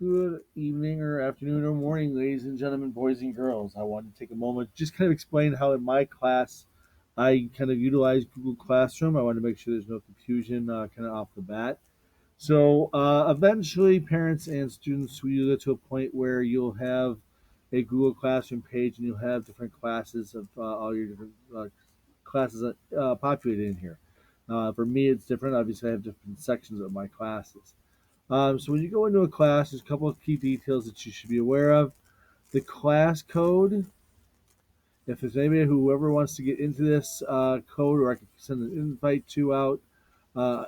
Good evening or afternoon or morning, ladies and gentlemen, boys and girls. I wanted to take a moment just kind of explain how in my class I kind of utilize Google Classroom. I want to make sure there's no confusion kind of off the bat. So eventually, parents and students will get to a point where you'll have a Google Classroom page and you'll have different classes of all your different classes populated in here. For me, it's different. Obviously, I have different sections of my classes. So when you go into a class, there's a couple of key details that you should be aware of. The class code. If there's anybody whoever wants to get into this code, or I can send an invite to out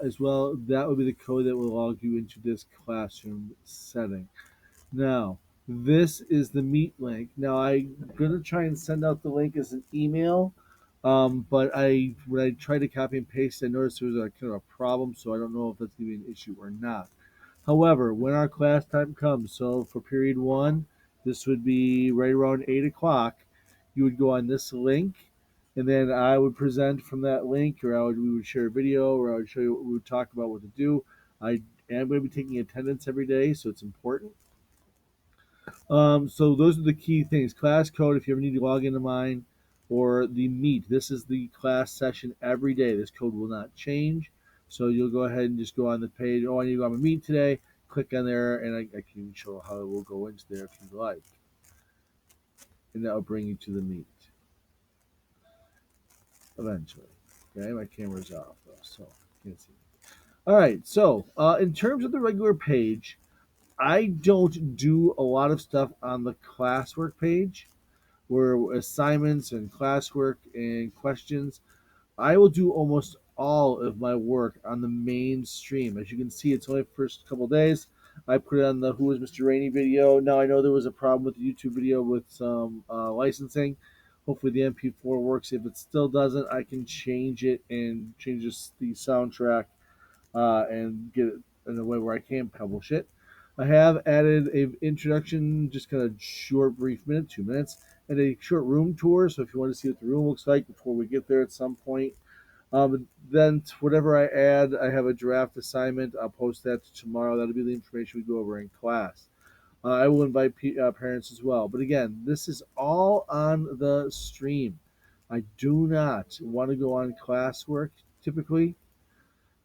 as well, that would be the code that will log you into this classroom setting. Now, this is the Meet link. Now, I'm gonna try and send out the link as an email, but when I tried to copy and paste, I noticed there was a kind of a problem, so I don't know if that's gonna be an issue or not. However, when our class time comes, so for period one, this would be right around 8 o'clock. You would go on this link, and then I would present from that link, or we would share a video, or I would show you what we would talk about what to do. I am going to be taking attendance every day, so it's important. So those are the key things. Class code, if you ever need to log into mine, or the Meet. This is the class session every day. This code will not change. So you'll go ahead and just go on the page. Oh, I need to go on my Meet today. Click on there, and I can even show how it will go into there if you like. And that will bring you to the Meet eventually. Okay, my camera's off though, so you can't see. All right, so in terms of the regular page, I don't do a lot of stuff on the classwork page where assignments and classwork and questions. I will do almost all of my work on the main stream. As you can see, it's only the first couple of days. I put it on the Who is Mr. Rainey video. Now I know there was a problem with the YouTube video with some licensing. Hopefully the MP4 works. If it still doesn't, I can change it and change the soundtrack and get it in a way where I can publish it. I have added a introduction, just kind of short, brief minute, 2 minutes, and a short room tour. So if you want to see what the room looks like before we get there at some point, then whatever I add, I have a draft assignment. I'll post that tomorrow. That'll be the information we go over in class. I will invite parents as well. But again, this is all on the stream. I do not want to go on classwork typically,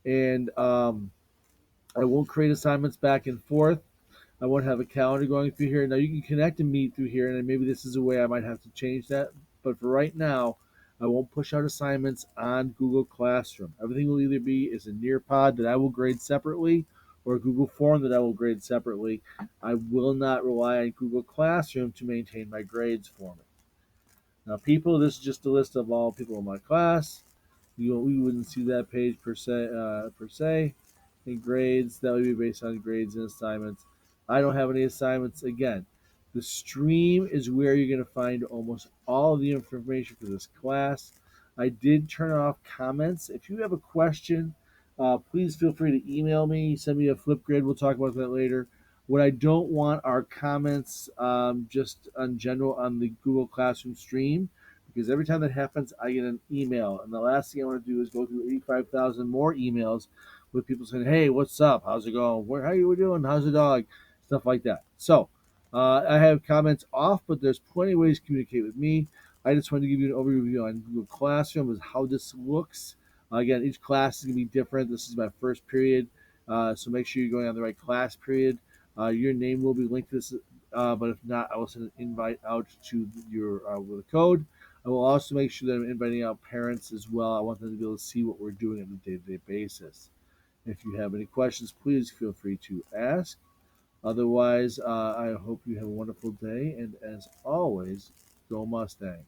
and I won't create assignments back and forth. I won't have a calendar going through here. Now you can connect and meet through here, and maybe this is a way I might have to change that. But for right now, I won't push out assignments on Google Classroom. Everything will either be is a Nearpod that I will grade separately, or a Google Form that I will grade separately. I will not rely on Google Classroom to maintain my grades for me. Now, people, this is just a list of all people in my class. We wouldn't see that page per se. In grades, that would be based on grades and assignments. I don't have any assignments. Again, the stream is where you're going to find almost all of the information for this class. I did turn off comments. If you have a question, please feel free to email me. Send me a flip grid. We'll talk about that later. What I don't want are comments just on general on the Google Classroom stream, because every time that happens, I get an email. And the last thing I want to do is go through 85,000 more emails with people saying, "Hey, what's up? How's it going? How you doing? How's the dog?" Stuff like that. So I have comments off, but there's plenty of ways to communicate with me. I just wanted to give you an overview on Google Classroom as how this looks. Again, each class is going to be different. This is my first period, so make sure you're going on the right class period. Your name will be linked to this, but if not, I will send an invite out to your with a code. I will also make sure that I'm inviting out parents as well. I want them to be able to see what we're doing on a day-to-day basis. If you have any questions, please feel free to ask. Otherwise, I hope you have a wonderful day, and as always, go Mustang.